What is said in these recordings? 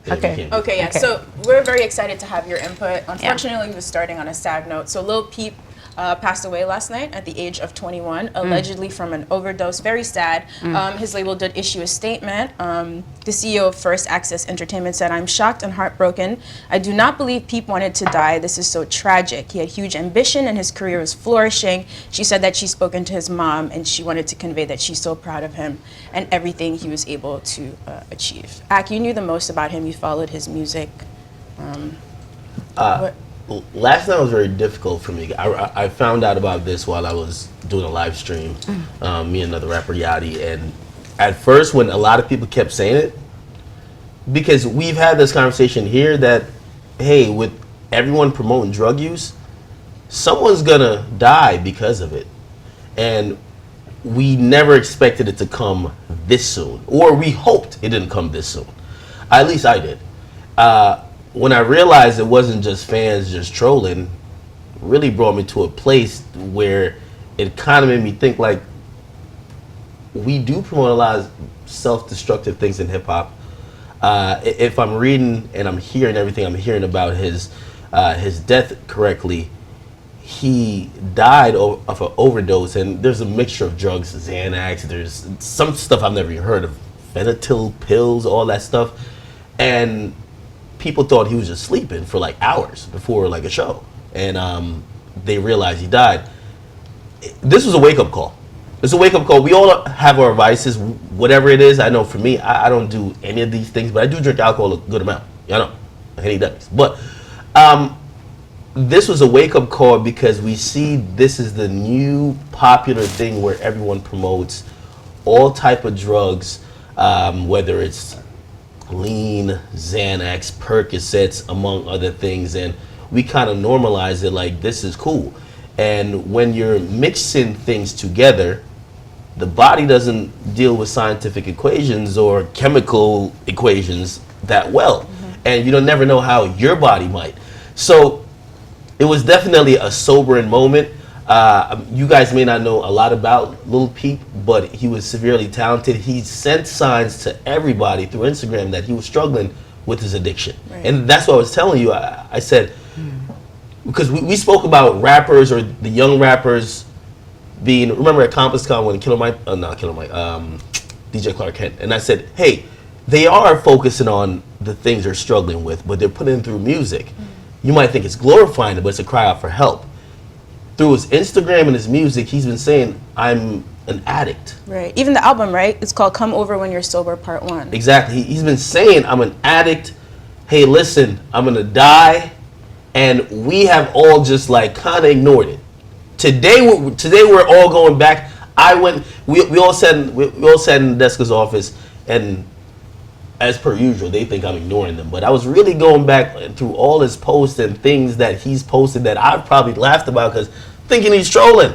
Okay. Okay, yeah. Okay. So we're very excited to have your input. Unfortunately, we're starting on a sad note. So Lil Peep passed away last night at the age of 21, allegedly from an overdose. Very sad. His label did issue a statement. The CEO of First Access Entertainment said, "I'm shocked and heartbroken. I do not believe Peep wanted to die. This is so tragic. He had huge ambition and his career was flourishing." She said that she's spoken to his mom and she wanted to convey that she's so proud of him and everything he was able to achieve. Ak, you knew the most about him. You followed his music. What? Last night was very difficult for me. I found out about this while I was doing a live stream, me and another rapper, Yachty, and at first when a lot of people kept saying it, because we've had this conversation here that, hey, with everyone promoting drug use, someone's gonna die because of it. And we never expected it to come this soon, or we hoped it didn't come this soon. At least I did. When I realized it wasn't just fans just trolling, really brought me to a place where it kind of made me think like, we do promote a lot of self-destructive things in hip hop. If I'm reading and I'm hearing everything I'm hearing about his death correctly, he died of an overdose, and there's a mixture of drugs, Xanax, there's some stuff I've never even heard of, phenyl pills, all that stuff, and people thought he was just sleeping for like hours before like a show, and they realized he died. This was a wake-up call. It's a wake-up call. We all have our vices, whatever it is. I know for me, I don't do any of these things, but I do drink alcohol a good amount. Y'all know, Henny Dummies. But this was a wake-up call because we see this is the new popular thing where everyone promotes all type of drugs, whether it's lean, Xanax, Percocets, among other things, and we kind of normalize it like this is cool. And when you're mixing things together, the body doesn't deal with scientific equations or chemical equations that well, and you don't never know how your body might. So it was definitely a sobering moment. You guys may not know a lot about Lil Peep, but he was severely talented. He sent signs to everybody through Instagram that he was struggling with his addiction. Right. And that's what I was telling you. I said, because we spoke about rappers or the young rappers being, remember at CompassCon when DJ Clark Kent, and I said, hey, they are focusing on the things they're struggling with, but they're putting it through music. You might think it's glorifying it, but it's a cry out for help. Through his Instagram and his music, he's been saying, I'm an addict. Right. Even the album, right? It's called Come Over When You're Sober, Part 1. Exactly. He's been saying, I'm an addict. Hey, listen, I'm going to die. And we have all just like kind of ignored it. Today we're all going back. We all sat in Deska's office, and as per usual, they think I'm ignoring them. But I was really going back through all his posts and things that he's posted that I've probably laughed about because thinking he's trolling.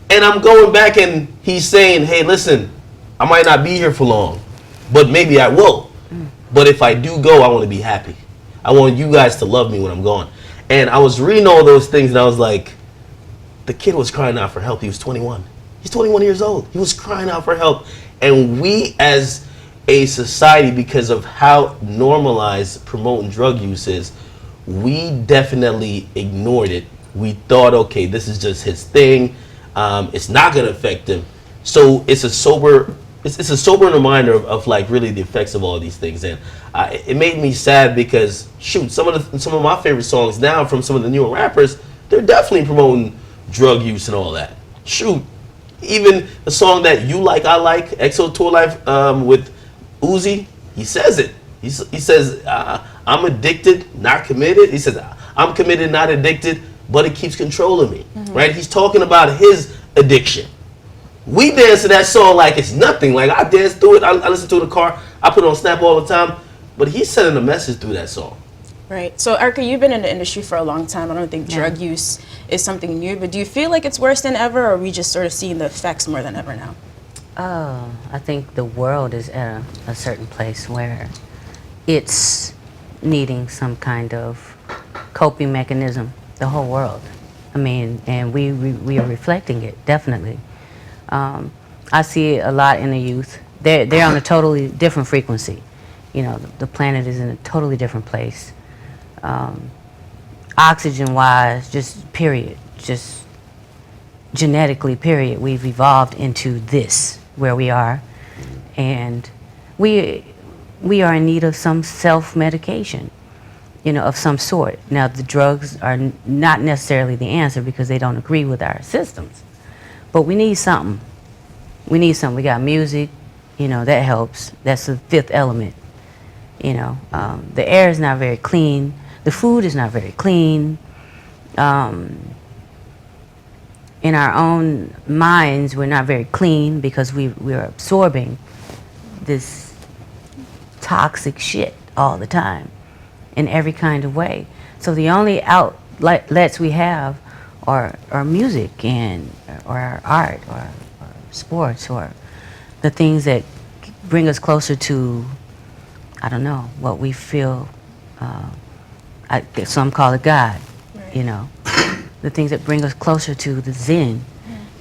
And I'm going back and he's saying, hey, listen, I might not be here for long, but maybe I will. But if I do go, I want to be happy. I want you guys to love me when I'm gone. And I was reading all those things and I was like, the kid was crying out for help. He was 21. He's 21 years old. He was crying out for help. And we as a society, because of how normalized promoting drug use is, we definitely ignored it. We thought, okay, this is just his thing. It's not going to affect him. So it's a sober reminder of like really the effects of all these things. And it made me sad because shoot, some of my favorite songs now from some of the newer rappers, they're definitely promoting drug use and all that. Shoot, even a song that you like, I like, EXO Tour Life with Uzi, he says it. He says, I'm addicted, not committed. He says, I'm committed, not addicted, but it keeps controlling me, right? He's talking about his addiction. We dance to that song like it's nothing. Like I dance through it, I listen to it in the car, I put it on Snap all the time, but he's sending a message through that song. Right. So, Erykah, you've been in the industry for a long time. I don't think drug use is something new, but do you feel like it's worse than ever, or are we just sort of seeing the effects more than ever now? I think the world is at a certain place where it's needing some kind of coping mechanism, the whole world. I mean, and we are reflecting it, definitely. I see it a lot in the youth. They're on a totally different frequency. You know, the planet is in a totally different place. Oxygen-wise, just period, just genetically, period. We've evolved into this, where we are. And we are in need of some self-medication, you know, of some sort. Now, the drugs are not necessarily the answer because they don't agree with our systems. But we need something. We need something. We got music, you know, that helps. That's the fifth element. You know, the air is not very clean. The food is not very clean. In our own minds, we're not very clean because we're absorbing this toxic shit all the time in every kind of way. So the only outlets we have are music and or our art or sports or the things that bring us closer to, I don't know, what we feel, some call it God, Right. you know, the things that bring us closer to the Zen.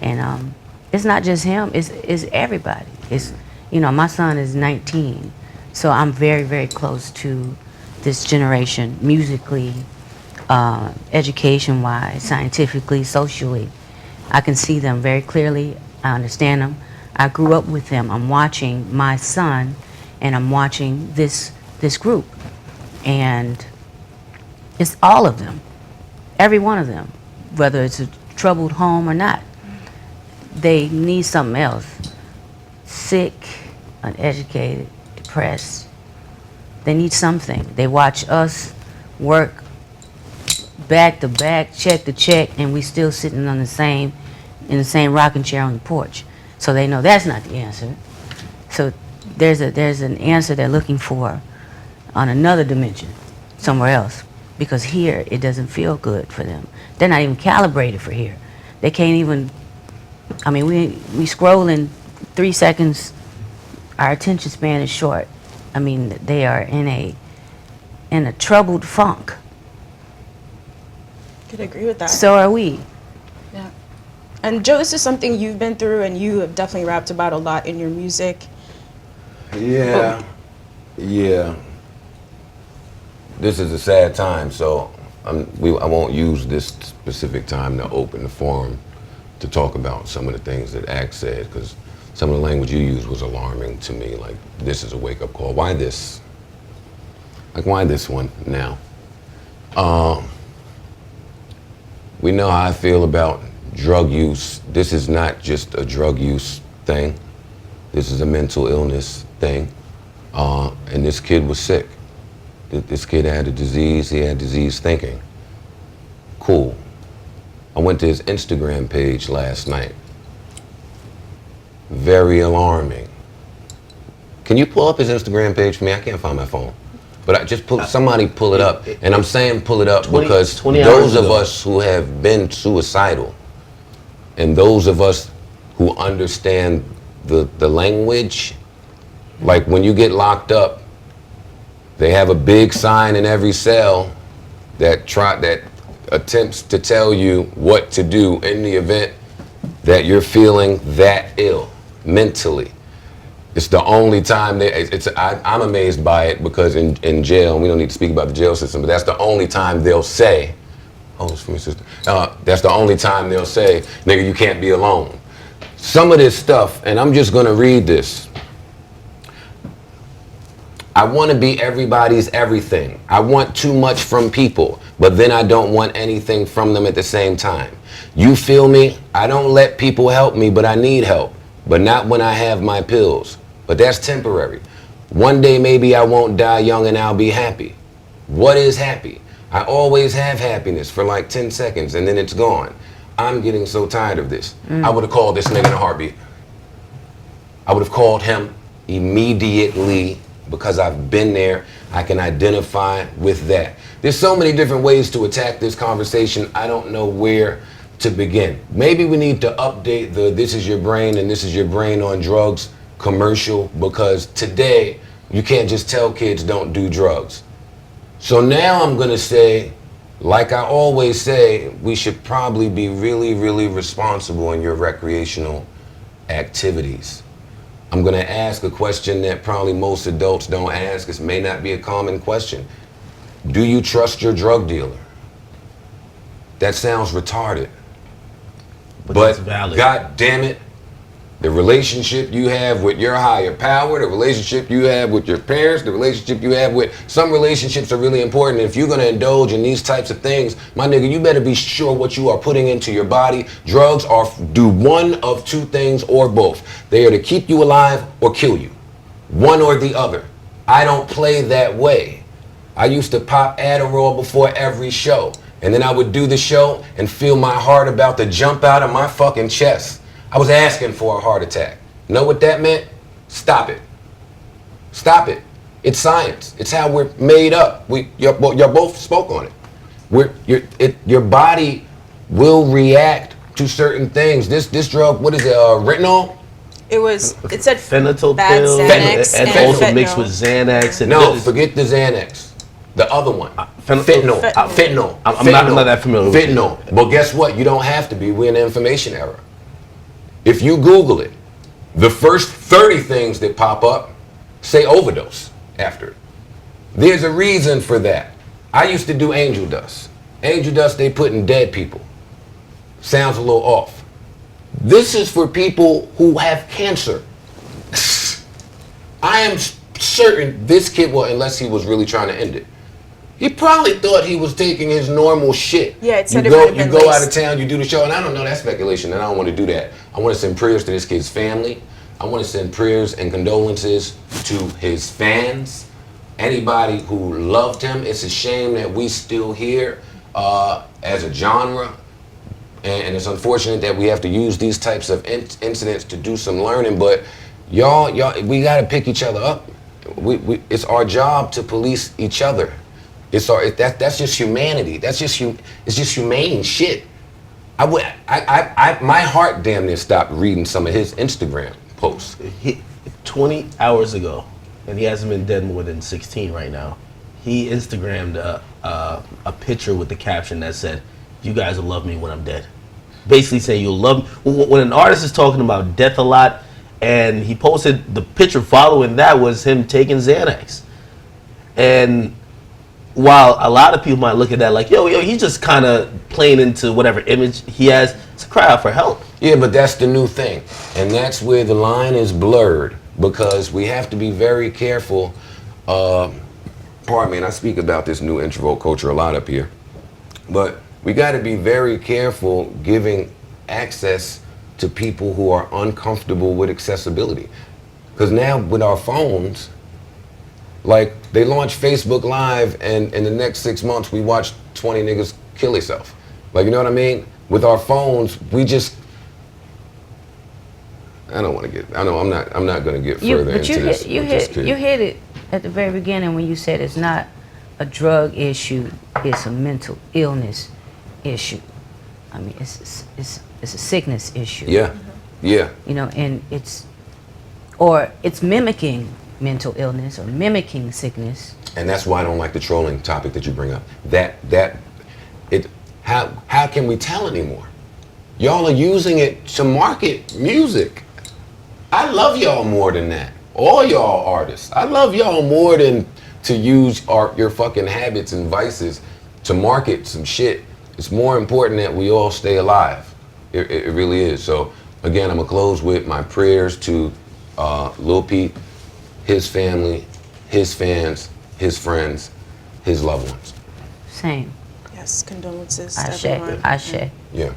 And it's not just him, it's everybody. It's, you know, my son is 19, so I'm very, very close to this generation, musically, education-wise, scientifically, socially. I can see them very clearly. I understand them. I grew up with them. I'm watching my son, and I'm watching this group. And it's all of them, every one of them, whether it's a troubled home or not. They need something else. Sick, uneducated, depressed. They need something. They watch us work back to back, check to check, and we still sitting on in the same rocking chair on the porch. So they know that's not the answer. So there's an answer they're looking for on another dimension, somewhere else. Because here, it doesn't feel good for them. They're not even calibrated for here. They can't even, I mean, we scroll in 3 seconds, our attention span is short. I mean, they are in a troubled funk. Could agree with that. So are we. Yeah. And Joe, this is something you've been through and you have definitely rapped about a lot in your music. Yeah. Yeah. This is a sad time, so I won't use this specific time to open the forum to talk about some of the things that Axe said, because some of the language you used was alarming to me. Like, this is a wake-up call. Why this? Like, why this one now? We know how I feel about drug use. This is not just a drug use thing. This is a mental illness thing. And this kid was sick. This kid had a disease. He had disease thinking. Cool. I went to his Instagram page last night. Very alarming. Can you pull up his Instagram page for me? I can't find my phone. But somebody pull it up. And I'm saying pull it up because 20 those hours of ago. us who have been suicidal and those of us who understand the language, like when you get locked up, they have a big sign in every cell that attempts to tell you what to do in the event that you're feeling that ill mentally. It's the only time I'm amazed by it because in jail, and we don't need to speak about the jail system, but that's the only time they'll say, oh, it's for my sister. That's the only time they'll say, nigga, you can't be alone. Some of this stuff, and I'm just gonna read this. I want to be everybody's everything. I want too much from people, but then I don't want anything from them at the same time. You feel me? I don't let people help me, but I need help. But not when I have my pills. But that's temporary. One day maybe I won't die young and I'll be happy. What is happy? I always have happiness for like 10 seconds and then it's gone. I'm getting so tired of this. I would have called this nigga in a heartbeat. I would have called him immediately because I've been there. I can identify with that. There's so many different ways to attack this conversation. I don't know where to begin. Maybe we need to update the "this is your brain" and "this is your brain on drugs" commercial, because today you can't just tell kids don't do drugs. So now I'm gonna say, like I always say, we should probably be really, really responsible in your recreational activities. I'm gonna ask a question that probably most adults don't ask. It may not be a common question. Do you trust your drug dealer? That sounds retarded. But it's valid. God damn it, the relationship you have with your higher power, the relationship you have with your parents, the relationship you have with, some relationships are really important. If you're gonna indulge in these types of things, my nigga, you better be sure what you are putting into your body. Drugs do one of two things or both. They are to keep you alive or kill you. One or the other. I don't play that way. I used to pop Adderall before every show. And then I would do the show and feel my heart about to jump out of my fucking chest. I was asking for a heart attack. Know what that meant? Stop it. Stop it. It's science. It's how we're made up. Y'all both spoke on it. Your body will react to certain things. This drug, what is it? Retinol? It said Phenytoin bad pill, Xanax and and also fentanyl. mixed with Xanax. And No, forget the Xanax. The other one. Fentanyl. Fentanyl. I'm not that familiar with Fentanyl. But guess what? You don't have to be. We're in the information era. If you Google it, the first 30 things that pop up say overdose after it. There's a reason for that. I used to do angel dust. Angel dust they put in dead people. Sounds a little off. This is for people who have cancer. I am certain this kid, well, unless he was really trying to end it, he probably thought he was taking his normal shit. Yeah, it said you it might go, have you been go out laced. of town, you do the show, and I don't know, that's speculation, and I don't want to do that. I want to send prayers to this kid's family. I want to send prayers and condolences to his fans, anybody who loved him. It's a shame that we still here as a genre, and it's unfortunate that we have to use these types of incidents to do some learning. But y'all, we got to pick each other up. It's our job to police each other. That's just humanity. It's just humane shit. My heart damn near stopped reading some of his Instagram posts. 20 hours ago, and he hasn't been dead more than 16 right now. He Instagrammed a picture with the caption that said, "You guys will love me when I'm dead." Basically saying you'll love me. When an artist is talking about death a lot, and he posted the picture following that was him taking Xanax. And while a lot of people might look at that like, yo, he's just kind of playing into whatever image he has, it's a cry out for help. Yeah, but that's the new thing. And that's where the line is blurred, because we have to be very careful. Pardon me, and I speak about this new introvert culture a lot up here. But we got to be very careful giving access to people who are uncomfortable with accessibility. Because now with our phones, like they launched Facebook Live, and in the next 6 months we watched 20 niggas kill themselves. Like, you know what I mean? With our phones, we just, I don't want to get, I know I'm not going to get further into this. You hit it at the very beginning when you said it's not a drug issue, it's a mental illness issue. I mean, it's a sickness issue. Yeah, yeah. You know, and it's mimicking mental illness or mimicking sickness. And that's why I don't like the trolling topic that you bring up. How can we tell anymore? Y'all are using it to market music. I love y'all more than that. All y'all artists. I love y'all more than to use your fucking habits and vices to market some shit. It's more important that we all stay alive. It really is. So again, I'm gonna close with my prayers to Lil Peep, his family, his fans, his friends, his loved ones. Same. Yes, condolences to Ashe. everyone. Ashe. Yeah.